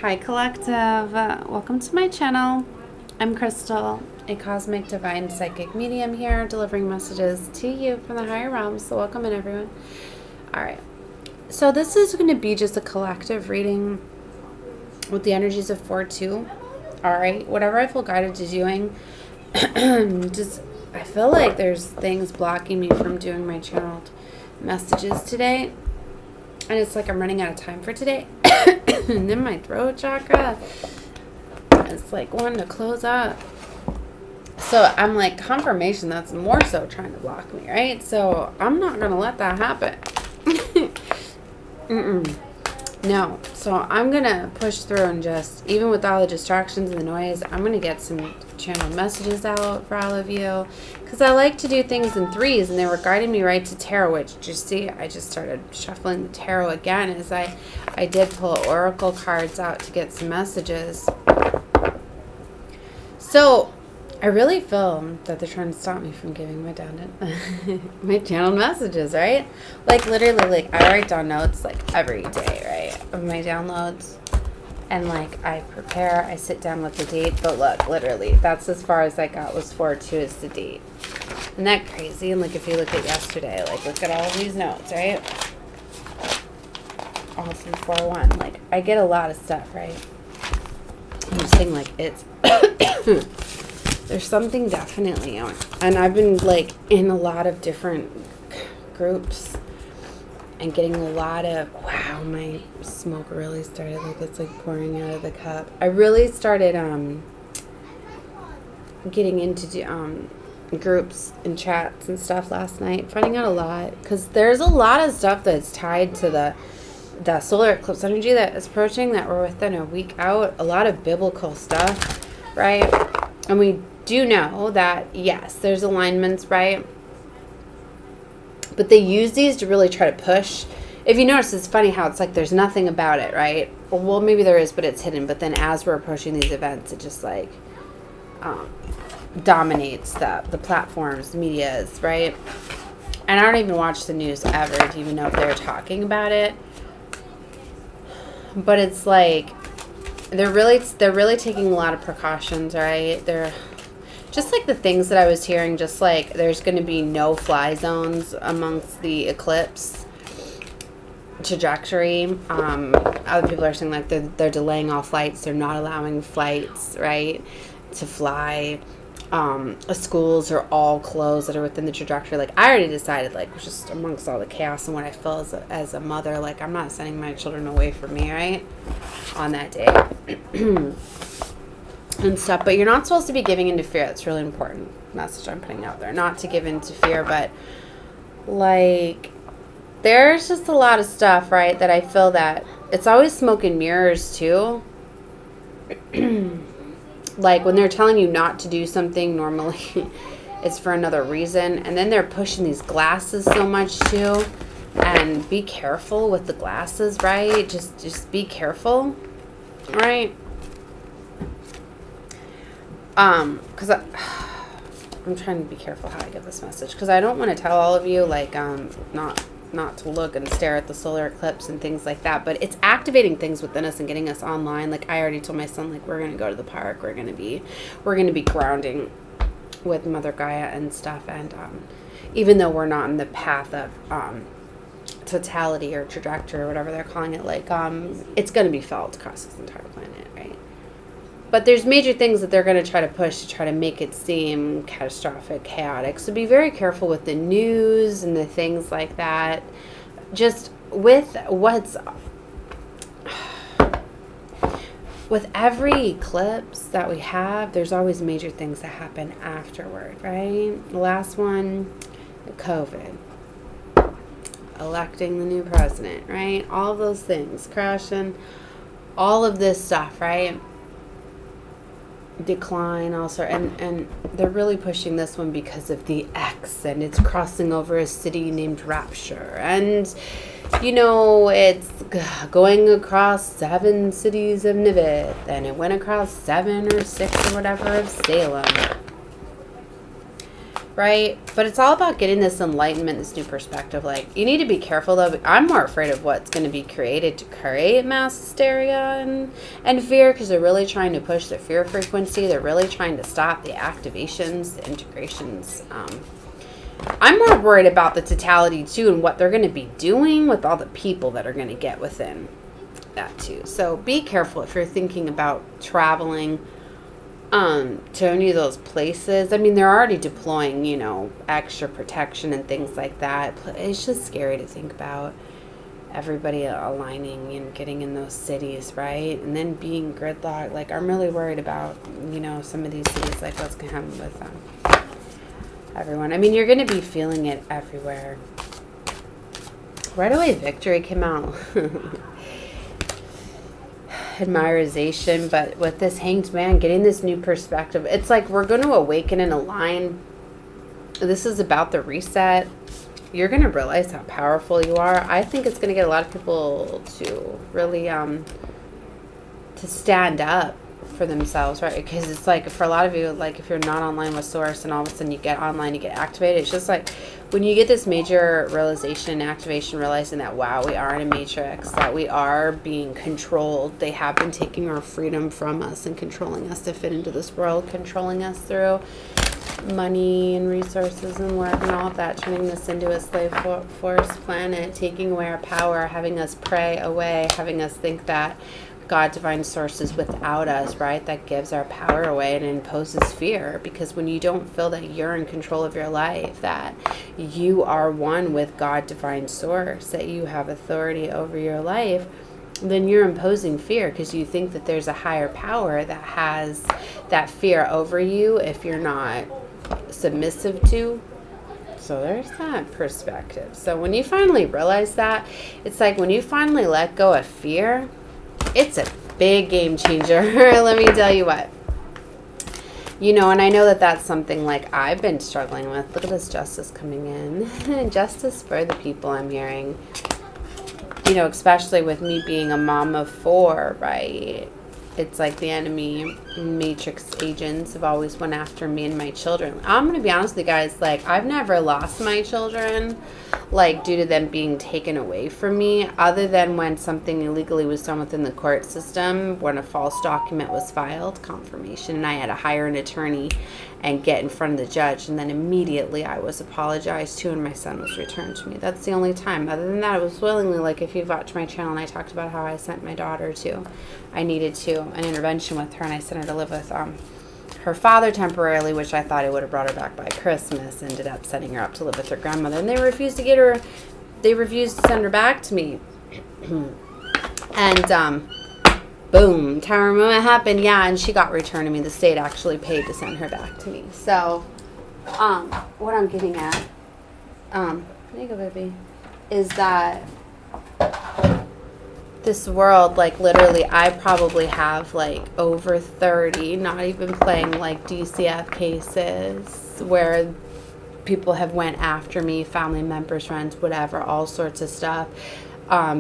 Hi Collective, welcome to my channel. I'm Crystal, a cosmic divine psychic medium here delivering messages to you from the higher realms, so welcome in everyone. Alright, so this is going to be just a collective reading with the energies of 4-2. Alright, whatever I feel guided to doing, I feel like there's things blocking me from doing my channeled messages today, and it's like I'm running out of time for today. And then my throat chakra is like wanting to close up. So I'm like, confirmation that's more so trying to block me, right? So I'm not going to let that happen. No. So I'm going to push through and just, even with all the distractions and the noise, I'm going to get some channel messages out for all of you. Because I like to do things in threes, and they were guiding me right to tarot, which, you see, I just started shuffling the tarot again as I did pull oracle cards out to get some messages. So I really feel that they're trying to stop me from giving my my channeled messages, right? Like literally, like I write down notes like every day, right, of my downloads. And like I prepare, I sit down with the date, but look, literally, that's as far as I got was 4-2 is the date. Isn't that crazy? And like if you look at yesterday, like look at all of these notes, right? All through 4-1. Like I get a lot of stuff, right? I'm just saying, like it's there's something definitely on. And I've been like in a lot of different groups and getting a lot of, wow, my smoke really started, like it's like pouring out of the cup. I really started getting into groups and chats and stuff last night, finding out a lot, because there's a lot of stuff that's tied to the solar eclipse energy that is approaching, that we're within a week out. A lot of biblical stuff, right? And we do know that, yes, there's alignments, right? But they use these to really try to push. If you notice, it's funny how it's like there's nothing about it, right? Well, maybe there is, but it's hidden. But then as we're approaching these events, it just like dominates the platforms, the medias, right? And I don't even watch the news ever to even know if they're talking about it. But it's like they're really taking a lot of precautions, right? They're just like the things that I was hearing, just like there's going to be no fly zones amongst the eclipse trajectory. Other people are saying like they're delaying all flights. They're not allowing flights, right, to fly. Schools are all closed that are within the trajectory. Like I already decided, like just amongst all the chaos and what I feel as a mother, like I'm not sending my children away from me, right, on that day. And stuff, but you're not supposed to be giving into fear. That's really important message I'm putting out there. Not to give into fear, but like there's just a lot of stuff, right, that I feel that it's always smoke and mirrors too. Like when they're telling you not to do something, normally it's for another reason, and then they're pushing these glasses so much too. And be careful with the glasses, right? Just be careful, right? Because I'm trying to be careful how I give this message, because I don't want to tell all of you, like, not to look and stare at the solar eclipse and things like that, but it's activating things within us and getting us online. Like, I already told my son, like, we're going to go to the park, we're going to be grounding with Mother Gaia and stuff, and, even though we're not in the path of, totality or trajectory or whatever they're calling it, like, it's going to be felt across this entire planet, right? But there's major things that they're going to try to push to try to make it seem catastrophic, chaotic. So be very careful with the news and the things like that. Just with with every eclipse that we have, there's always major things that happen afterward, right? The last one, COVID. Electing the new president, right? All of those things, crashing, all of this stuff, right? Decline also, and they're really pushing this one because of the X, and it's crossing over a city named Rapture, and you know it's going across 7 cities of Nivet, and it went across 7 or 6 or whatever of Salem. right? But it's all about getting this enlightenment, this new perspective. Like, you need to be careful, though. I'm more afraid of what's going to be created to create mass hysteria and fear, because they're really trying to push the fear frequency. They're really trying to stop the activations, the integrations. I'm more worried about the totality, too, and what they're going to be doing with all the people that are going to get within that, too. So be careful if you're thinking about traveling to any of those places. I mean, they're already deploying, you know, extra protection and things like that. It's just scary to think about everybody aligning and getting in those cities, right? And then being gridlocked. Like, I'm really worried about, you know, some of these cities, like what's going to happen with everyone. I mean, you're going to be feeling it everywhere. Right away, victory came out. Admiration, but with this Hanged Man, getting this new perspective, it's like we're going to awaken and align. This is about the reset. You're going to realize how powerful you are. I think it's going to get a lot of people to really to stand up for themselves, right? Because it's like, for a lot of you, like if you're not online with Source and all of a sudden you get online, you get activated, it's just like when you get this major realization, activation, realizing that, wow, we are in a matrix, that we are being controlled. They have been taking our freedom from us and controlling us to fit into this world, controlling us through money and resources and work and all of that, turning this into a slave force planet, taking away our power, having us pray away, having us think that God, divine source is without us, right? That gives our power away and imposes fear, because when you don't feel that you're in control of your life, that you are one with God, divine source, that you have authority over your life, then you're imposing fear because you think that there's a higher power that has that fear over you if you're not submissive to. So there's that perspective. So when you finally realize that, it's like when you finally let go of fear, it's a big game changer. Let me tell you what. You know, and I know that that's something like I've been struggling with. Look at this justice coming in. Justice for the people, I'm hearing. You know, especially with me being a mom of 4, right? It's like the enemy matrix agents have always went after me and my children. I'm going to be honest with you guys, like, I've never lost my children, like, due to them being taken away from me, other than when something illegally was done within the court system, when a false document was filed, confirmation, and I had to hire an attorney and get in front of the judge, and then immediately I was apologized to and my son was returned to me. That's the only time. Other than that, I was willingly, like, if you've watched my channel and I talked about how I sent my daughter to, I needed to, an intervention with her, and I sent her to live with her father temporarily, which I thought I would have brought her back by Christmas. Ended up setting her up to live with her grandmother, and they refused to send her back to me. And boom, tower moment happened. Yeah, and she got returned to me. The state actually paid to send her back to me. So what I'm getting at, there you go, baby, is that this world, like, literally, I probably have, like, over 30, not even playing, like, DCF cases where people have went after me, family members, friends, whatever, all sorts of stuff.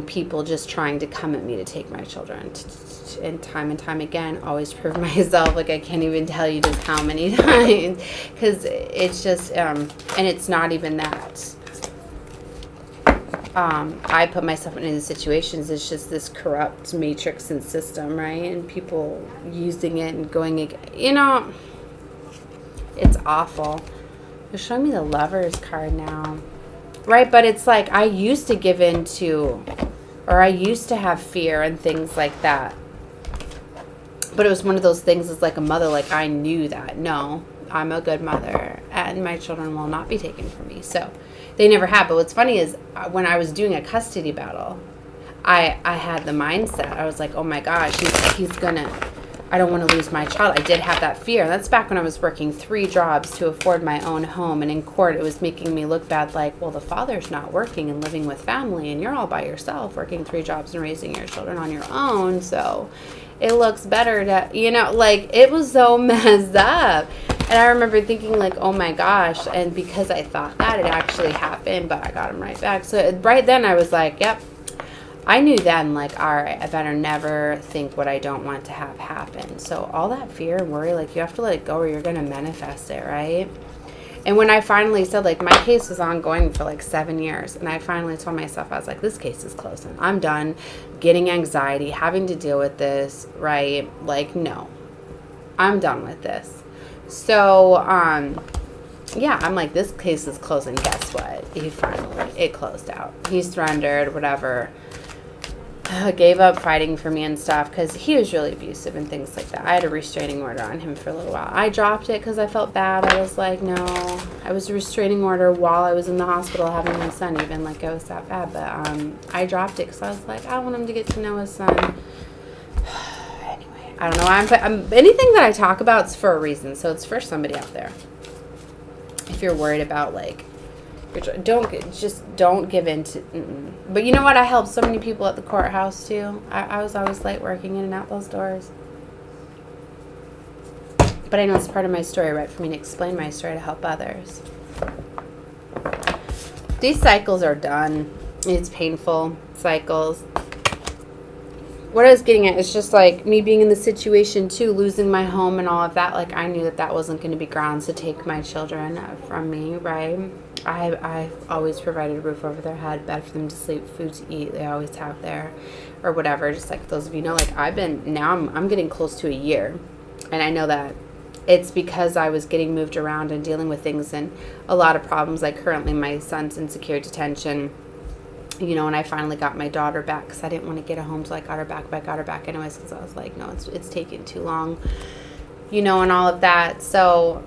People just trying to come at me to take my children. And time again, always prove myself. Like, I can't even tell you just how many times. Because it's just, and it's not even that. I put myself into these situations. It's just this corrupt matrix and system, right? And people using it and going, you know, it's awful. They're showing me the Lovers card now, right? But it's like I used to give in to, or I used to have fear and things like that. But it was one of those things, it's like a mother, like I knew that, no, I'm a good mother and my children will not be taken from me. So they never have. But what's funny is when I was doing a custody battle, I had the mindset. I was like, oh my gosh, he's gonna, I don't want to lose my child. I did have that fear. That's back when I was working 3 jobs to afford my own home. And in court, it was making me look bad, like, well, the father's not working and living with family, and you're all by yourself working 3 jobs and raising your children on your own. So it looks better to, you know, like, it was so messed up. And I remember thinking, like, oh my gosh. And because I thought that, it actually happened, but I got him right back. So right then I was like, yep. I knew then, like, all right, I better never think what I don't want to have happen. So all that fear and worry, like, you have to let it go or you're going to manifest it, right? And when I finally said, like, my case was ongoing for like 7 years, and I finally told myself, I was like, this case is closing. I'm done getting anxiety, having to deal with this, right? Like, no, I'm done with this. So, yeah, I'm like, this case is closing. Guess what? It closed out. He surrendered, whatever. Gave up fighting for me and stuff because he was really abusive and things like that. I had a restraining order on him for a little while. I dropped it because I felt bad. I was like, no. I was a restraining order while I was in the hospital having my son, even like I was that bad. But I dropped it because I was like, I want him to get to know his son. Anyway, I don't know. I'm anything that I talk about is for a reason. So it's for somebody out there. If you're worried about like, don't give in to. But you know what? I helped so many people at the courthouse too. I was always late working in and out those doors. But I know it's part of my story, right? For me to explain my story to help others. These cycles are done. It's painful cycles. What I was getting at is just like me being in the situation too, losing my home and all of that. Like I knew that wasn't going to be grounds to take my children from me, right? I've always provided a roof over their head, bed for them to sleep, food to eat. They always have there, or whatever. Just like those of you know, like I'm getting close to a year, and I know that it's because I was getting moved around and dealing with things and a lot of problems. Like currently, my son's in secure detention. You know, and I finally got my daughter back because I didn't want to get a home, so I got her back. But I got her back anyways because I was like, no, it's taking too long, you know, and all of that. So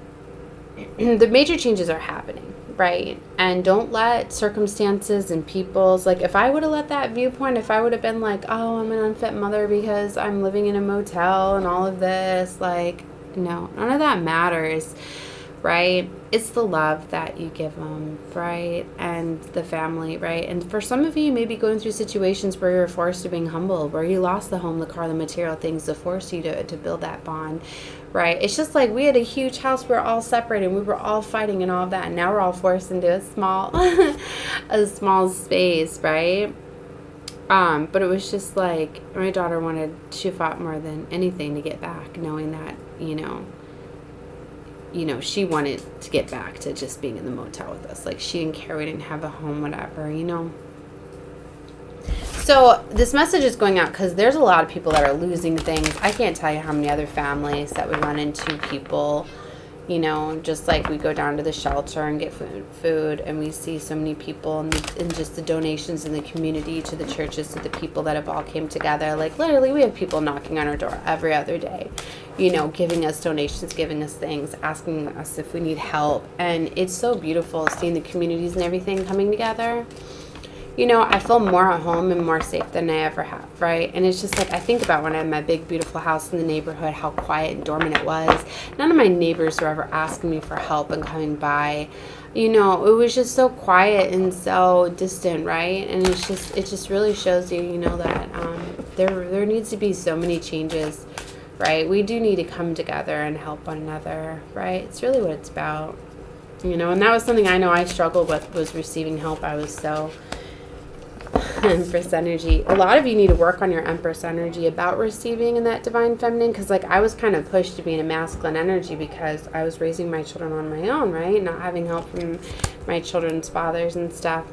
the major changes are happening, right? And don't let circumstances and people's, like, if I would have let that viewpoint, if I would have been like, oh, I'm an unfit mother because I'm living in a motel and all of this, like, no, none of that matters. Right? It's the love that you give them, right? And the family, right? And for some of you, you may be going through situations where you're forced to being humble, where you lost the home, the car, the material things that forced you to build that bond, right? It's just like we had a huge house, we were all separated, we were all fighting and all of that, and now we're all forced into a small space, right? But it was just like my daughter she fought more than anything to get back, knowing that, you know, she wanted to get back to just being in the motel with us. Like, she didn't care. We didn't have a home, whatever, you know. So this message is going out because there's a lot of people that are losing things. I can't tell you how many other families that we run into, people, you know, just like we go down to the shelter and get food, and we see so many people and just the donations in the community to the churches, to the people that have all came together. Like, literally, we have people knocking on our door every other day, you know, giving us donations, giving us things, asking us if we need help. And it's so beautiful seeing the communities and everything coming together. You know, I feel more at home and more safe than I ever have, right? And it's just like, I think about when I had my big, beautiful house in the neighborhood, how quiet and dormant it was. None of my neighbors were ever asking me for help and coming by. You know, it was just so quiet and so distant, right? And it just really shows you, you know, that there needs to be so many changes, right? We do need to come together and help one another, right? It's really what it's about, you know. And that was something I know I struggled with, was receiving help. I was so Empress energy. A lot of you need to work on your Empress energy about receiving in that divine feminine, because like I was kind of pushed to be in a masculine energy because I was raising my children on my own, right? Not having help from my children's fathers and stuff.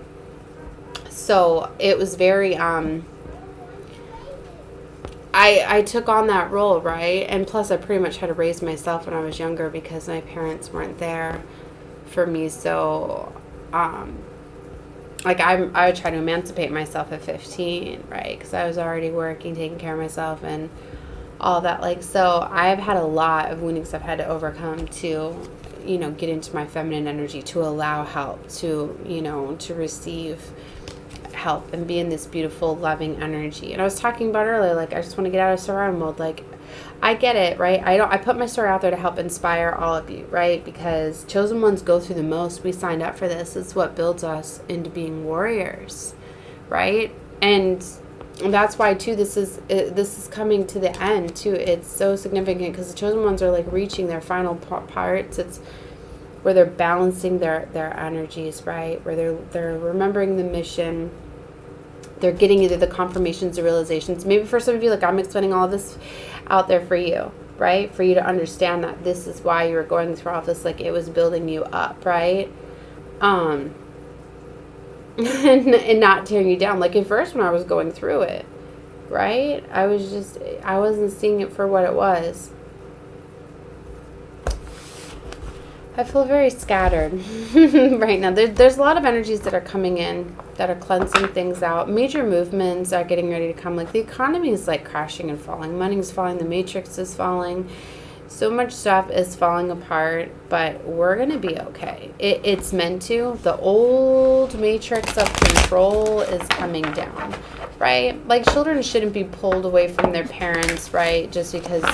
So it was very I took on that role, right? And plus I pretty much had to raise myself when I was younger because my parents weren't there for me. So like I would try to emancipate myself at 15, right? Because I was already working, taking care of myself and all that. Like, so I've had a lot of woundings I've had to overcome to, you know, get into my feminine energy, to allow help, to, you know, to receive help and be in this beautiful, loving energy. And I was talking about earlier, like, I just want to get out of survival mode. Like, I get it, right? I put my story out there to help inspire all of you, right? Because chosen ones go through the most. We signed up for this. It's what builds us into being warriors, right? And that's why too this is coming to the end too. It's so significant because the chosen ones are like reaching their final parts. It's where they're balancing their energies, right? Where they're remembering the mission. They're getting either the confirmations or realizations. Maybe for some of you, like I'm explaining all of this out there for you, right? For you to understand that this is why you were going through all this, like it was building you up, right? And not tearing you down. Like at first when I was going through it, right? I wasn't seeing it for what it was. I feel very scattered right now. There's a lot of energies that are coming in that are cleansing things out. Major movements are getting ready to come. Like the economy is like crashing and falling. Money's falling. The matrix is falling. So much stuff is falling apart, but we're going to be okay. It's meant to. The old matrix of control is coming down, right? Like children shouldn't be pulled away from their parents, right? Just because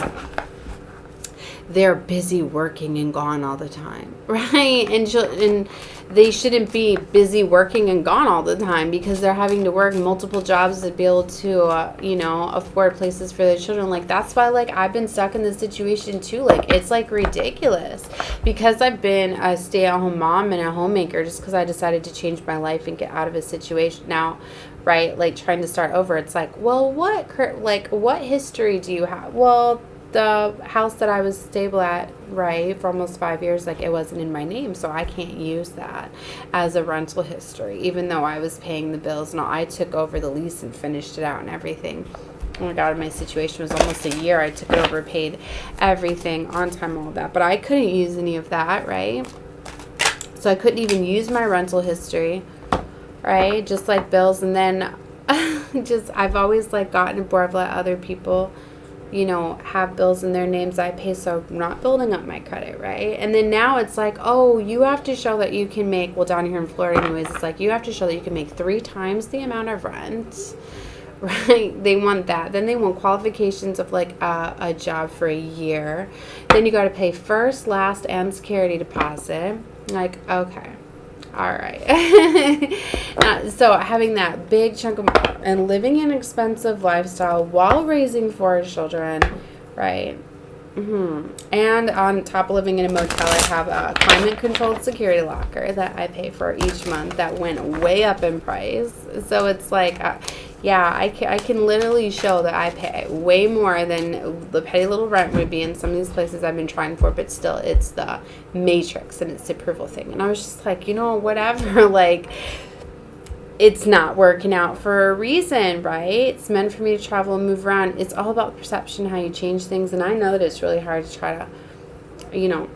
they're busy working and gone all the time, right? And they shouldn't be busy working and gone all the time because they're having to work multiple jobs to be able to, you know, afford places for their children. Like, that's why, like, I've been stuck in this situation, too. Like, it's, like, ridiculous because I've been a stay-at-home mom and a homemaker just because I decided to change my life and get out of a situation now, right? Like, trying to start over. It's like, well, what history do you have? Well, the house that I was stable at, right, for almost 5 years, like it wasn't in my name, so I can't use that as a rental history, even though I was paying the bills. No, I took over the lease and finished it out and everything. When I got out of my situation, it was almost a year. I took it over, paid everything on time, all of that, but I couldn't use any of that, right? So I couldn't even use my rental history, right? Just like bills. And then I've always like gotten bored of let other people, you know, have bills in their names I pay, so I'm not building up my credit, right? And then now it's like, oh, you have to show that you can make, well, down here in Florida anyways, it's like you have to show that you can make 3 times the amount of rent, right? They want that. Then they want qualifications of like a job for a year. Then you got to pay first, last, and security deposit. Like, okay. All right. So having that big chunk of and living an expensive lifestyle while raising 4 children, right? And on top of living in a motel, I have a climate-controlled security locker that I pay for each month that went way up in price. So it's like, yeah, I can literally show that I pay way more than the petty little rent would be in some of these places I've been trying for, but still, it's the matrix and it's the approval thing. And I was just like, you know, whatever, like, it's not working out for a reason, right? It's meant for me to travel and move around. It's all about perception, how you change things. And I know that it's really hard to try to, you know,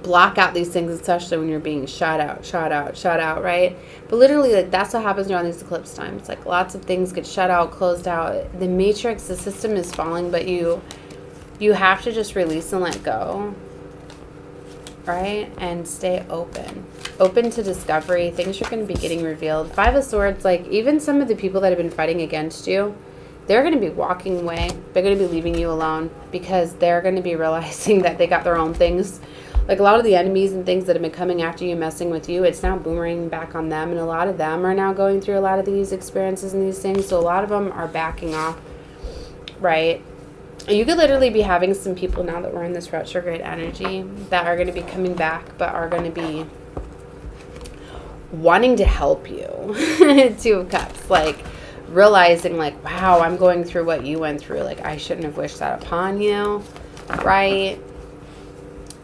block out these things, especially when you're being shut out, right? But literally, like, that's what happens during these eclipse times. Like, lots of things get shut out, closed out. The matrix, the system is falling, but you have to just release and let go, right? And stay open to discovery. Things are going to be getting revealed. 5 of Swords, like, even some of the people that have been fighting against you, they're going to be walking away. They're going to be leaving you alone because they're going to be realizing that they got their own things. Like, a lot of the enemies and things that have been coming after you, messing with you, it's now boomeranging back on them. And a lot of them are now going through a lot of these experiences and these things. So a lot of them are backing off, right? You could literally be having some people now that we're in this retrograde energy that are going to be coming back, but are going to be wanting to help you. 2 of Cups, like, realizing, like, wow, I'm going through what you went through. Like, I shouldn't have wished that upon you, right?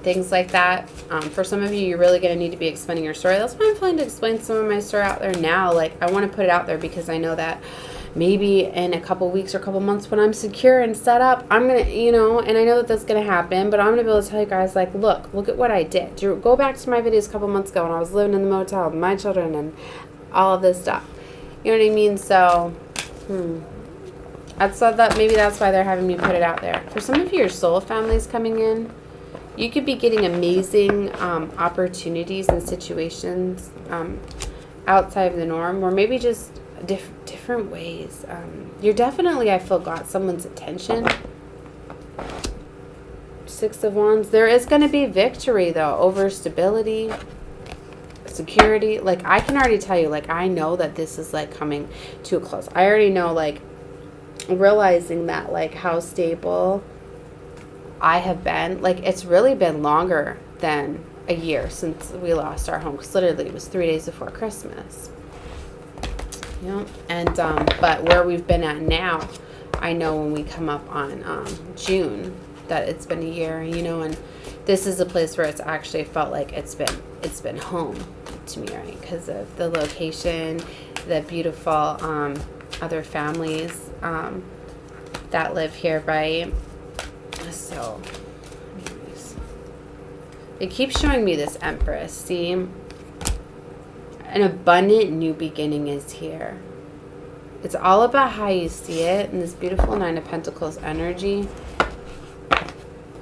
Things like that. For some of you, you're really going to need to be explaining your story. That's why I'm planning to explain some of my story out there now. Like, I want to put it out there because I know that maybe in a couple weeks or a couple months when I'm secure and set up, I'm going to, you know, and I know that that's going to happen, but I'm going to be able to tell you guys, like, look at what I did. Go back to my videos a couple months ago when I was living in the motel with my children and all of this stuff. You know what I mean? So, maybe that's why they're having me put it out there. For some of you, your soul family's coming in. You could be getting amazing opportunities and situations outside of the norm, or maybe just different ways. You're definitely, I feel, got someone's attention. 6 of Wands. There is going to be victory, though, over stability, security. Like, I can already tell you, like, I know that this is, like, coming to a close. I already know, like, realizing that, like, how stable I have been. Like, it's really been longer than a year since we lost our home, because literally it was 3 days before Christmas. Yeah. And but where we've been at now, I know when we come up on June, that it's been a year, you know, and this is a place where it's actually felt like it's been home to me, right? Because of the location, the beautiful other families that live here, right? So, anyways, it keeps showing me this Empress. See, an abundant new beginning is here. It's all about how you see it, and this beautiful Nine of Pentacles energy.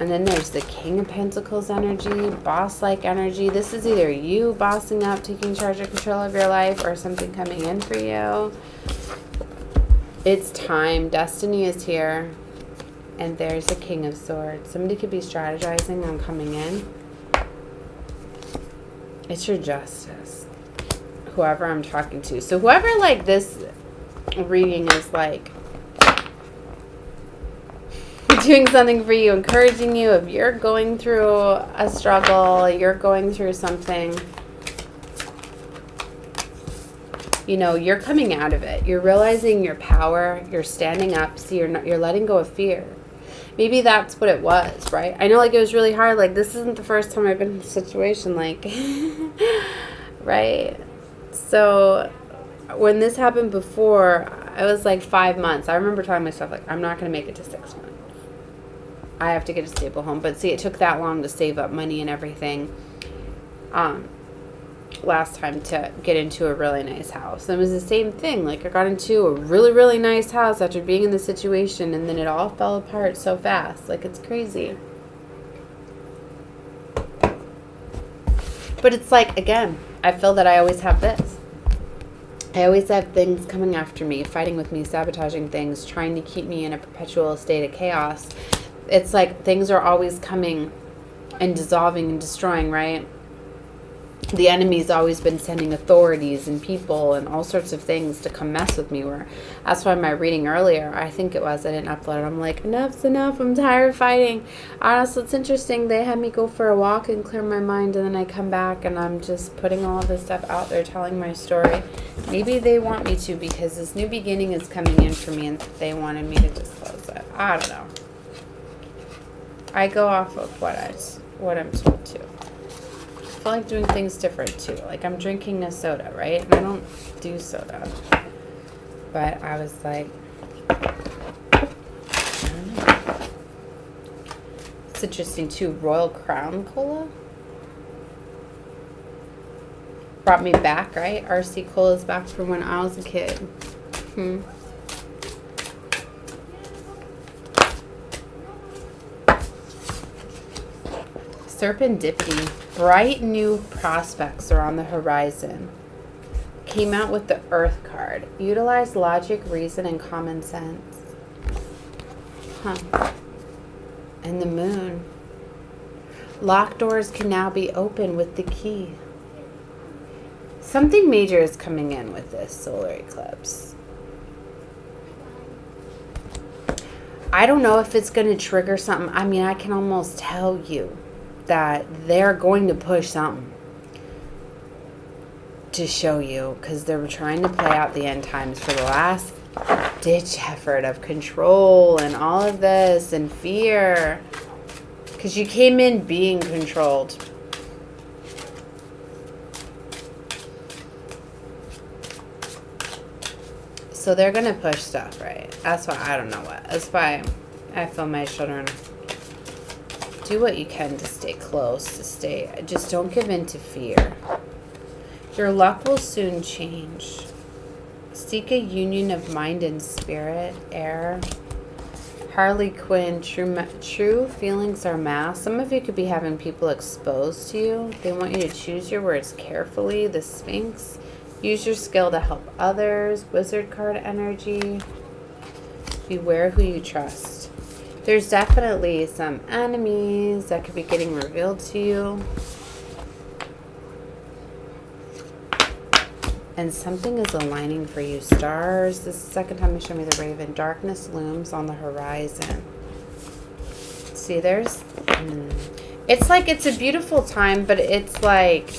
And then there's the King of Pentacles energy, boss-like energy. This is either you bossing up, taking charge of control of your life, or something coming in for you. It's time. Destiny is here. And there's the King of Swords. Somebody could be strategizing on coming in. It's your justice. Whoever I'm talking to. So whoever, like, this reading is, like, doing something for you, encouraging you, if you're going through a struggle, you're going through something, you know, you're coming out of it. You're realizing your power. You're standing up. So you're letting go of fear. Maybe that's what it was, right? I know, like, it was really hard. Like, this isn't the first time I've been in a situation, like, right? So when this happened before, it was like 5 months. I remember telling myself, like, I'm not going to make it to 6 months. I have to get a stable home. But see, it took that long to save up money and everything last time to get into a really nice house. It was the same thing. Like, I got into a really, really nice house after being in the situation, and then it all fell apart so fast. Like, it's crazy. But it's like, again, I feel that I always have this. I always have things coming after me, fighting with me, sabotaging things, trying to keep me in a perpetual state of chaos. It's like things are always coming and dissolving and destroying, right? The enemy's always been sending authorities and people and all sorts of things to come mess with me. That's why my reading earlier, I think it was, I didn't upload it. I'm like, enough's enough. I'm tired of fighting. Honestly, it's interesting. They had me go for a walk and clear my mind, and then I come back and I'm just putting all of this stuff out there, telling my story. Maybe they want me to, because this new beginning is coming in for me and they wanted me to disclose it. I don't know. I go off of what I'm told to. I feel like doing things different too. Like, I'm drinking a soda, right? And I don't do soda. But I was like, I don't know. It's interesting too. Royal Crown Cola brought me back, right? RC Cola's back from when I was a kid. Serendipity. Bright new prospects are on the horizon. Came out with the Earth card. Utilize logic, reason, and common sense. And the Moon. Locked doors can now be opened with the key. Something major is coming in with this solar eclipse. I don't know if it's going to trigger something. I mean, I can almost tell you that they're going to push something to show you, because they were trying to play out the end times for the last ditch effort of control and all of this and fear, because you came in being controlled. So they're going to push stuff, right? That's why I don't know what. That's why I feel my children, do what you can to stay close, just don't give in to fear. Your luck will soon change. Seek a union of mind and spirit. Air. Harley Quinn. True feelings are masked. Some of you could be having people exposed to you. They want you to choose your words carefully. The Sphinx. Use your skill to help others. Wizard card energy. Beware who you trust. There's definitely some enemies that could be getting revealed to you. And something is aligning for you. Stars. This is the second time you show me the Raven. Darkness looms on the horizon. See, there's... It's like it's a beautiful time, but it's like...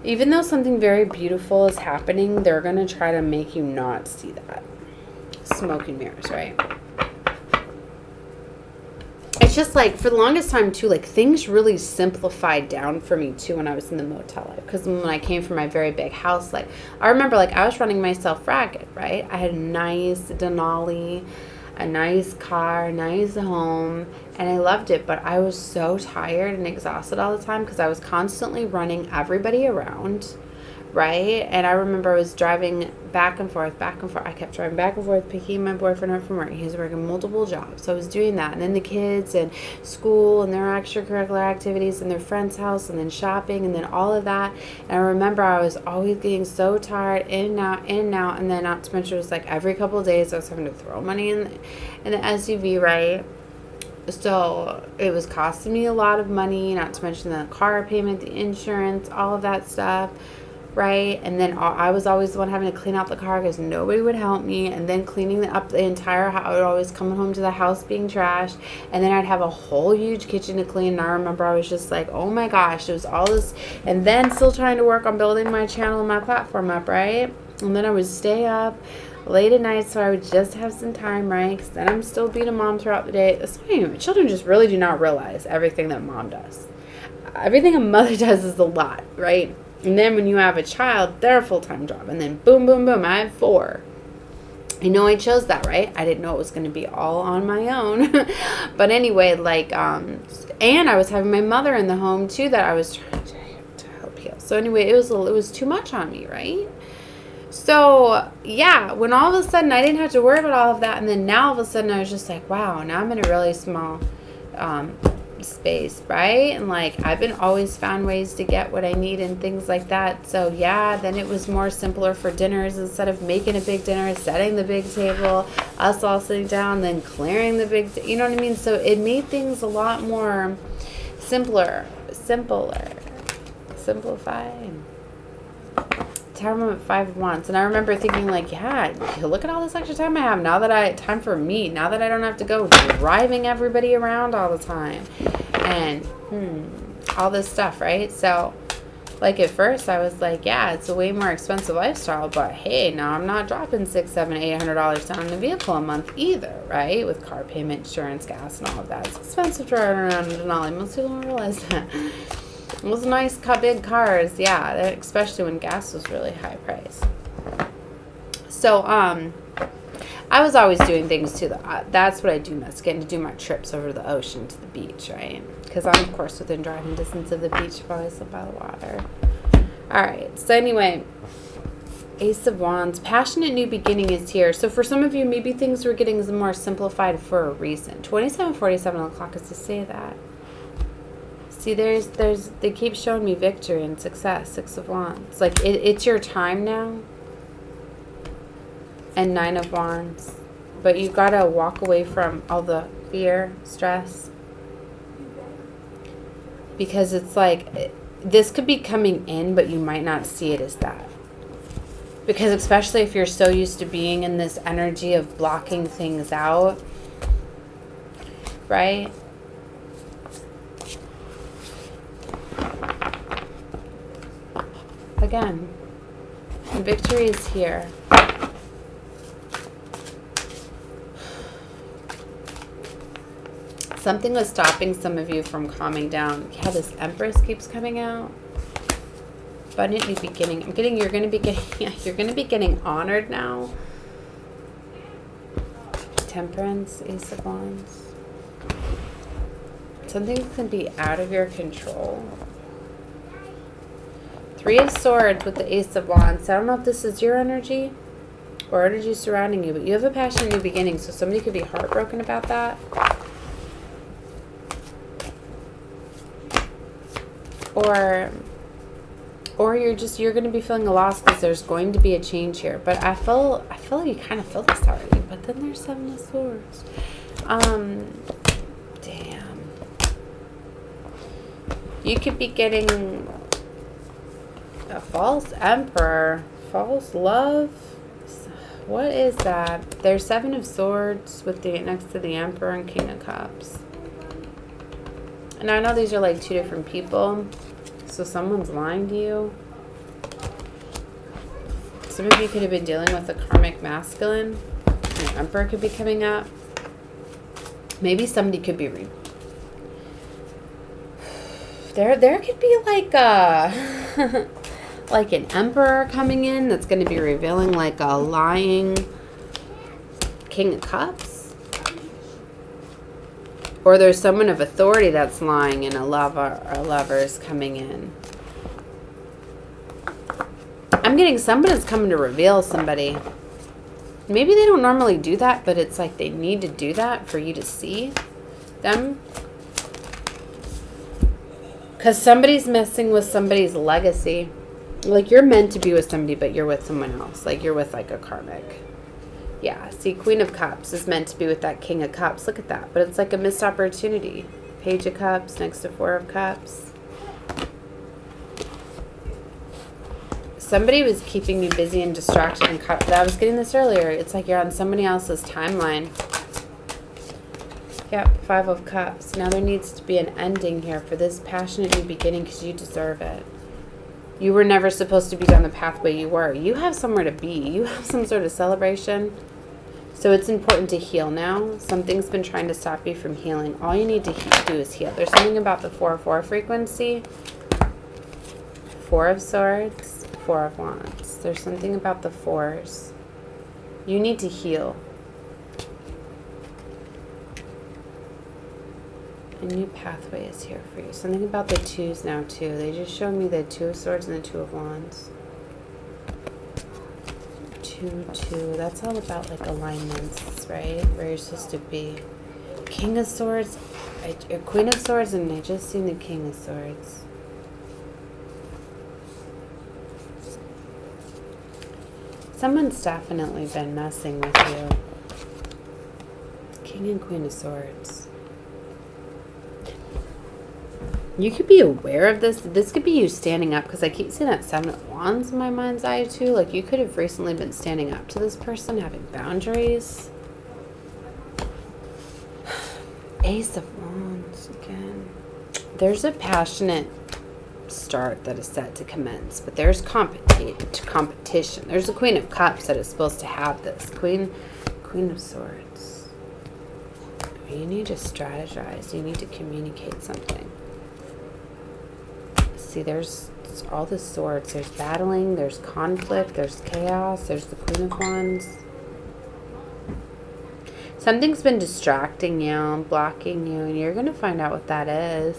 Even though something very beautiful is happening, they're going to try to make you not see that. Smoke and mirrors, right? it's just like for the longest time too, like things really simplified down for me too when I was in the motel life. Because when I came from my very big house, like I remember like I was running myself ragged, right? I had a nice Denali, a nice car, a nice home, and I loved it. But I was so tired and exhausted all the time because I was constantly running everybody around. Right? And I remember I was driving back and forth. I kept driving back and forth, picking my boyfriend up from work. He was working multiple jobs. So I was doing that. And then the kids and school and their extracurricular activities and their friend's house and then shopping and then all of that. And I remember I was always getting so tired, in and out, in and out. And then not to mention it was like every couple of days I was having to throw money in the SUV, right? So it was costing me a lot of money, not to mention the car payment, the insurance, all of that stuff. Right? And then I was always the one having to clean out the car because nobody would help me. And then cleaning up the entire house. I would always come home to the house being trashed. And then I'd have a whole huge kitchen to clean. And I remember I was just like, oh my gosh, it was all this. And then still trying to work on building my channel and my platform up, right? And then I would stay up late at night so I would just have some time, right? Because then I'm still being a mom throughout the day. That's why children just really do not realize everything that mom does. Everything a mother does is a lot, right? And then when you have a child, they're a full-time job. And then boom, boom, boom, I have 4. I know I chose that, right? I didn't know it was going to be all on my own. But anyway, like, and I was having my mother in the home, too, that I was trying to help heal. So anyway, it was too much on me, right? So, yeah, when all of a sudden I didn't have to worry about all of that. And then now all of a sudden I was just like, wow, now I'm in a really small space, right? And like I've been always found ways to get what I need and things like that. So yeah, then it was more simpler for dinners. Instead of making a big dinner, setting the big table, us all sitting down, then clearing the big, you know what I mean? So it made things a lot more simpler, simplified. Tower at 5 of Wands. And I remember thinking like, yeah, look at all this extra time I have now that time for me, now that I don't have to go driving everybody around all the time and all this stuff, right? So like at first I was like, yeah, it's a way more expensive lifestyle, but hey, now I'm not dropping $600-$800 down in a vehicle a month either, right? With car payment, insurance, gas, and all of that. It's expensive to ride around in Denali. Most people don't realize that. Those nice big cars, yeah, especially when gas was really high price. So, I was always doing things too. That's what I do miss, getting to do my trips over the ocean to the beach, right? Because I'm, of course, within driving distance of the beach. I've always lived by the water. All right, so anyway, Ace of Wands, passionate new beginning is here. So for some of you, maybe things were getting more simplified for a reason. 2747 o'clock is to say that. See, they keep showing me victory and success. 6 of Wands. Like, it's your time now. And 9 of Wands. But you've got to walk away from all the fear, stress. Because it's like, this could be coming in, but you might not see it as that. Because especially if you're so used to being in this energy of blocking things out. Right? Again, victory is here. Something was stopping some of you from calming down. Yeah, this Empress keeps coming out. Abundant new beginning. I'm getting you're going to be getting honored now. Temperance, Ace of Wands. Something can be out of your control. 3 of Swords with the Ace of Wands. I don't know if this is your energy or energy surrounding you, but you have a passionate new beginning, so somebody could be heartbroken about that. Or you're going to be feeling a loss because there's going to be a change here. But I feel like you kind of feel this already. But then there's 7 of Swords. Damn. You could be getting a false emperor, false love. What is that? There's 7 of Swords with the next to the Emperor and King of Cups. And I know these are like 2 different people, so someone's lying to you. Some of you could have been dealing with a karmic masculine. An Emperor could be coming up. Maybe somebody could be There could be like a like an emperor coming in that's going to be revealing like a lying King of Cups. Or there's someone of authority that's lying and a lover's coming in. I'm getting somebody that's coming to reveal somebody. Maybe they don't normally do that, but it's like they need to do that for you to see them. Because somebody's messing with somebody's legacy. Like, you're meant to be with somebody, but you're with someone else. Like, you're with, like, a karmic. Yeah, see, Queen of Cups is meant to be with that King of Cups. Look at that. But it's like a missed opportunity. Page of Cups next to Four of Cups. Somebody was keeping you busy and distracted. And I was getting this earlier. It's like you're on somebody else's timeline. Yep, Five of Cups. Now there needs to be an ending here for this passionate new beginning because you deserve it. You were never supposed to be down the pathway you were. You have somewhere to be. You have some sort of celebration. So it's important to heal now. Something's been trying to stop you from healing. All you need to do is heal. There's something about the 4-4 frequency. Four of Swords, Four of Wands. There's something about the fours. You need to heal. A new pathway is here for you. Something about the twos now, too. They just showed me the Two of Swords and the Two of Wands. 2-2. That's all about, like, alignments, right? Where you're supposed to be. King of Swords. Queen of Swords, and I just seen the King of Swords. Someone's definitely been messing with you. King and Queen of Swords. You could be aware of this. This could be you standing up, because I keep seeing that Seven of Wands in my mind's eye too. Like, you could have recently been standing up to this person, having boundaries. Ace of Wands again. There's a passionate start that is set to commence, but there's competition. There's a Queen of Cups that is supposed to have this. Queen of Swords. You need to strategize. You need to communicate something. See, there's all the swords. There's battling, there's conflict, there's chaos, there's the Queen of Wands. Something's been distracting you, blocking you, and you're going to find out what that is.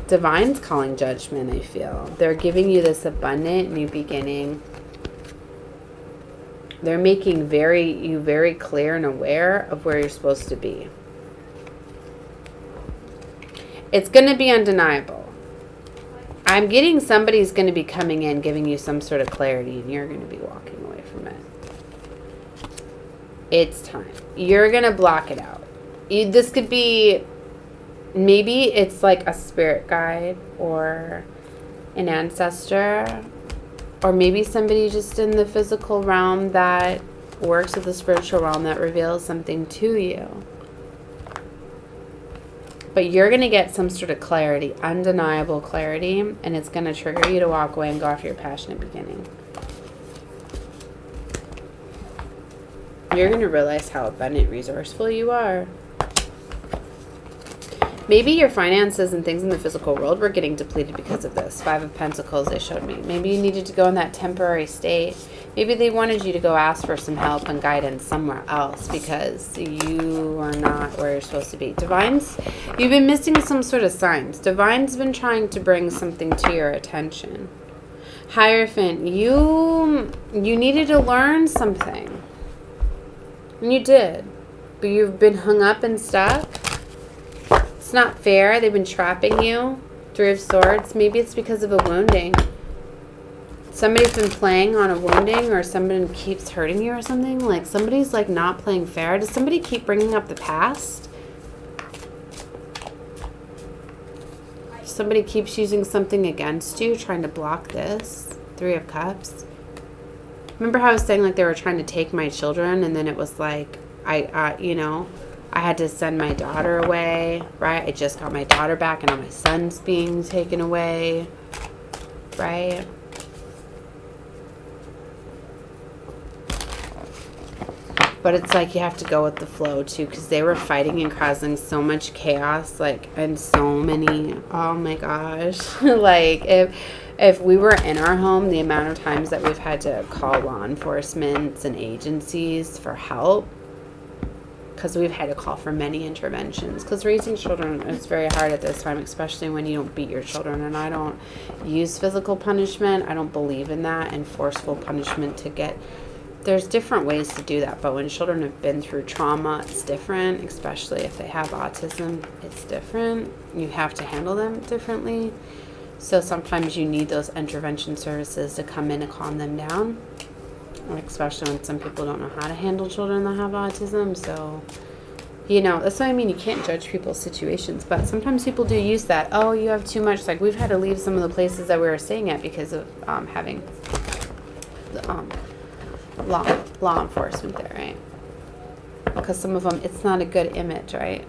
Divine's calling judgment, I feel. They're giving you this abundant new beginning. They're making you very clear and aware of where you're supposed to be. It's going to be undeniable. I'm getting somebody's going to be coming in, giving you some sort of clarity, and you're going to be walking away from it. It's time. You're going to block it out. This could be, maybe it's like a spirit guide or an ancestor, or maybe somebody just in the physical realm that works with the spiritual realm that reveals something to you. But you're going to get some sort of clarity, undeniable clarity, and it's going to trigger you to walk away and go after your passionate beginning. You're going to realize how abundant, resourceful you are. Maybe your finances and things in the physical world were getting depleted because of this. Five of Pentacles, they showed me. Maybe you needed to go in that temporary state. Maybe they wanted you to go ask for some help and guidance somewhere else because you are not where you're supposed to be. Divines, you've been missing some sort of signs. Divine's been trying to bring something to your attention. Hierophant, you needed to learn something. And you did. But you've been hung up and stuck. It's not fair. They've been trapping you. Three of Swords. Maybe it's because of a wounding. Somebody's been playing on a wounding, or somebody keeps hurting you or something. Like, somebody's like not playing fair. Does somebody keep bringing up the past? Somebody keeps using something against you, trying to block this. Three of Cups. Remember how I was saying like they were trying to take my children, and then it was like I had to send my daughter away, right? I just got my daughter back, and now my son's being taken away, right? But it's like you have to go with the flow too, because they were fighting and causing so much chaos, like, and so many, oh my gosh. Like, if we were in our home, the amount of times that we've had to call law enforcement and agencies for help, because we've had to call for many interventions, because raising children is very hard at this time, especially when you don't beat your children. And I don't use physical punishment. I don't believe in that, and forceful punishment to get, there's different ways to do that. But when children have been through trauma, it's different, especially if they have autism, it's different. You have to handle them differently. So sometimes you need those intervention services to come in and calm them down, especially when some people don't know how to handle children that have autism. So, you know, that's what I mean. You can't judge people's situations, but sometimes people do use that. Oh, you have too much. Like, we've had to leave some of the places that we were staying at because of having the, law enforcement there, right? Because some of them, it's not a good image, right?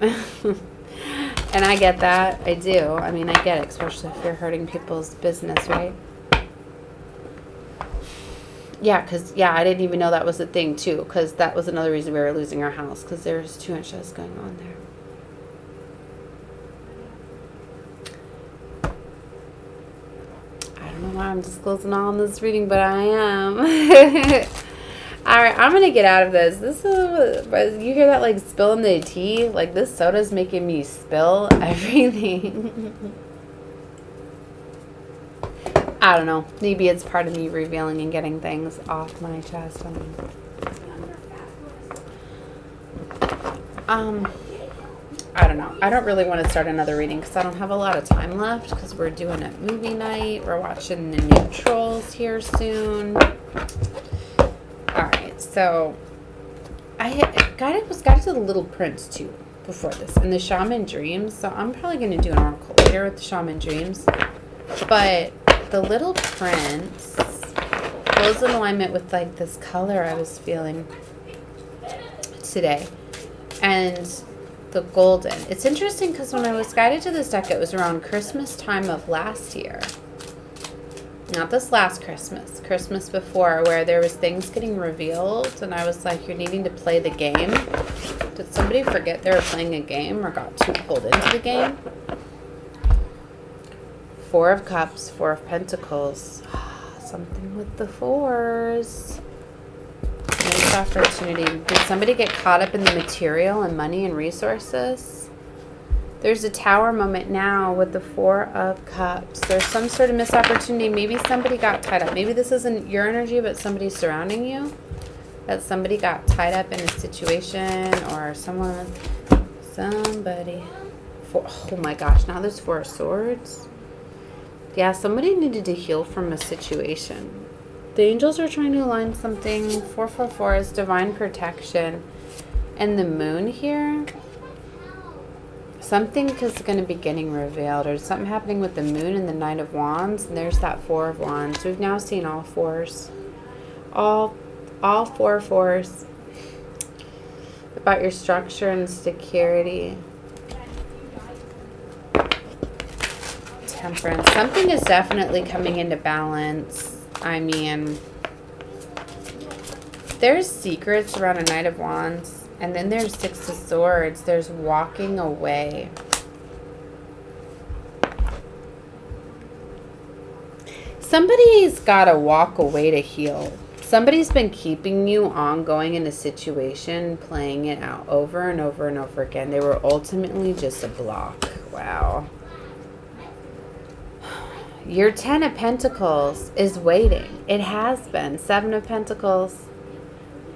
And I get that. I do. I mean, I get it, especially if you're hurting people's business, right? Yeah, because, yeah, I didn't even know that was a thing, too, because that was another reason we were losing our house, because there was too much that's going on there. I don't know why I'm disclosing all in this reading, but I am. All right, I'm going to get out of this. This is, you hear that, like, spilling the tea? Like, this soda's making me spill everything. I don't know. Maybe it's part of me revealing and getting things off my chest. I don't know. I don't really want to start another reading because I don't have a lot of time left, because we're doing a movie night. We're watching the new Trolls here soon. Alright, so I was guided to the Little Prince too before this, and the Shaman Dreams. So I'm probably going to do an oracle later with the Shaman Dreams. But the Little Prince goes in alignment with, like, this color I was feeling today, and the golden. It's interesting because when I was guided to this deck, it was around Christmas time of last year. Not this last Christmas, Christmas before, where there was things getting revealed, and I was like, you're needing to play the game. Did somebody forget they were playing a game or got too pulled into the game? Four of Cups, Four of Pentacles. Something with the fours. Nice opportunity. Did somebody get caught up in the material and money and resources? There's a Tower moment now with the Four of Cups. There's some sort of missed opportunity. Maybe somebody got tied up. Maybe this isn't your energy, but somebody surrounding you. That somebody got tied up in a situation, or somebody. Oh my gosh, now there's Four of Swords. Yeah, somebody needed to heal from a situation. The angels are trying to align something. 444 is divine protection. And the moon here. Something is going to be getting revealed, or something happening with the moon and the Knight of Wands. And there's that Four of Wands. We've now seen all fours. All four fours. About your structure and security. Temperance. Something is definitely coming into balance. I mean, there's secrets around a Knight of Wands. And then there's Six of Swords. There's walking away. Somebody's got to walk away to heal. Somebody's been keeping you ongoing in a situation, playing it out over and over and over again. They were ultimately just a block. Wow. Your 10 of Pentacles is waiting. It has been. 7 of Pentacles.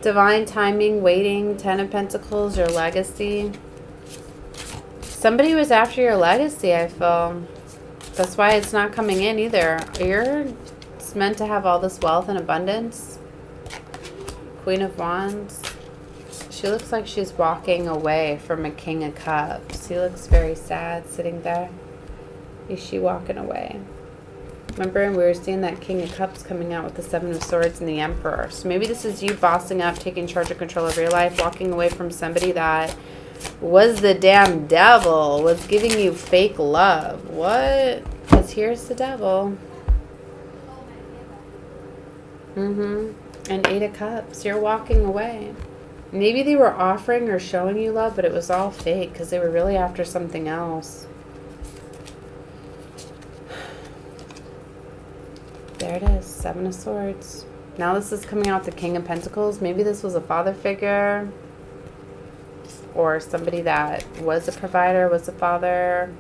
Divine timing, waiting. 10 of Pentacles, your legacy. Somebody was after your legacy, I feel. That's why it's not coming in either. You're meant to have all this wealth and abundance. Queen of Wands. She looks like she's walking away from a King of Cups. He looks very sad sitting there. Is she walking away? Remember, we were seeing that King of Cups coming out with the Seven of Swords and the Emperor. So maybe this is you bossing up, taking charge of control of your life, walking away from somebody that was the damn devil, was giving you fake love. What? Because here's the devil. And 8 of Cups. You're walking away. Maybe they were offering or showing you love, but it was all fake because they were really after something else. There it is, Seven of Swords. Now this is coming out the King of Pentacles. Maybe this was a father figure or somebody that was a provider, was a father.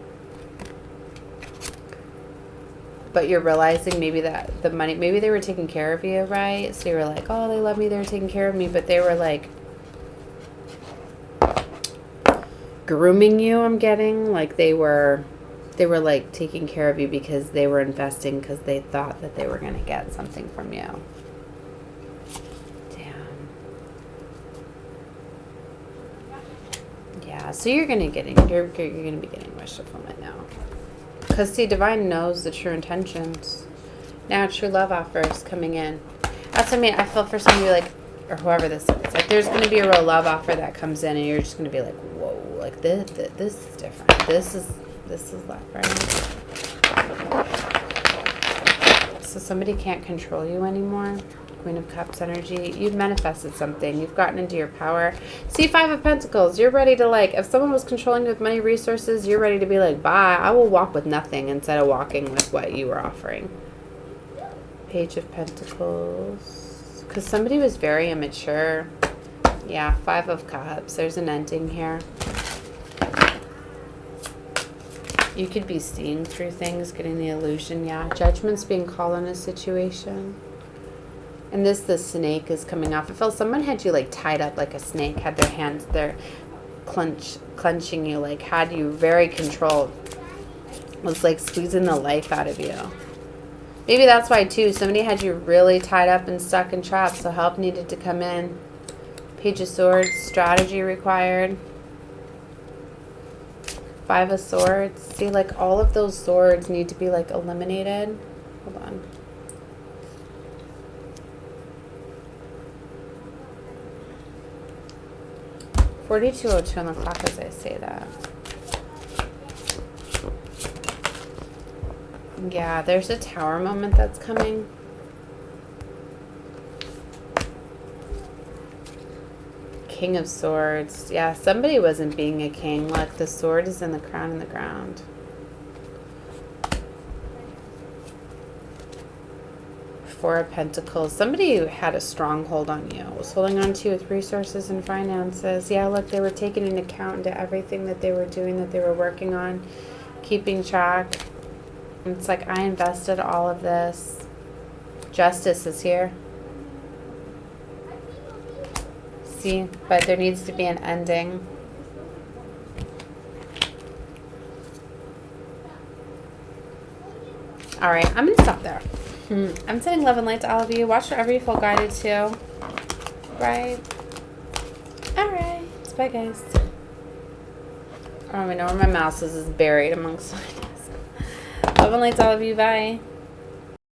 But you're realizing maybe that the money, maybe they were taking care of you, right? So you were like, oh, they love me, they're taking care of me. But they were like grooming you, I'm getting. Like they were like taking care of you because they were investing because they thought that they were going to get something from you. Damn. Yeah, so you're going to be getting wished fulfillment now. Because, see, Divine knows the true intentions. Now, true love offers coming in. That's what I mean. I feel for somebody like, or whoever this is, like there's going to be a real love offer that comes in and you're just going to be like, whoa, like this is different. This is love, right? So somebody can't control you anymore. Queen of Cups energy. You've manifested something. You've gotten into your power. See, Five of Pentacles. You're ready to, like, if someone was controlling you with money, resources, you're ready to be like, bye. I will walk with nothing instead of walking with what you were offering. Page of Pentacles. Because somebody was very immature. Yeah, Five of Cups. There's an ending here. You could be seeing through things, getting the illusion. Yeah, Judgment's being called on a situation. And the snake is coming off. I felt someone had you like tied up like a snake, had their hands there clenching you, like had you very controlled. Was like squeezing the life out of you. Maybe that's why too, somebody had you really tied up and stuck and trapped, so help needed to come in. Page of Swords, strategy required. Five of Swords. See, like all of those swords need to be like eliminated. Hold on. $42:02 on the clock as I say that. Yeah, there's a Tower moment that's coming. King of Swords. Yeah, somebody wasn't being a king. Like the sword is in the crown and the ground. Four of Pentacles. Somebody who had a stronghold on you. Was holding on to you with resources and finances. Yeah, look, they were taking into account into everything that they were doing, that they were working on, keeping track. It's like, I invested all of this. Justice is here. See, but there needs to be an ending. All right, I'm going to stop there. I'm sending love and light to all of you. Watch wherever you feel guided to. Right? All right. Bye, guys. I don't even know where my mouse is. It's buried amongst my desk. Love and light to all of you. Bye.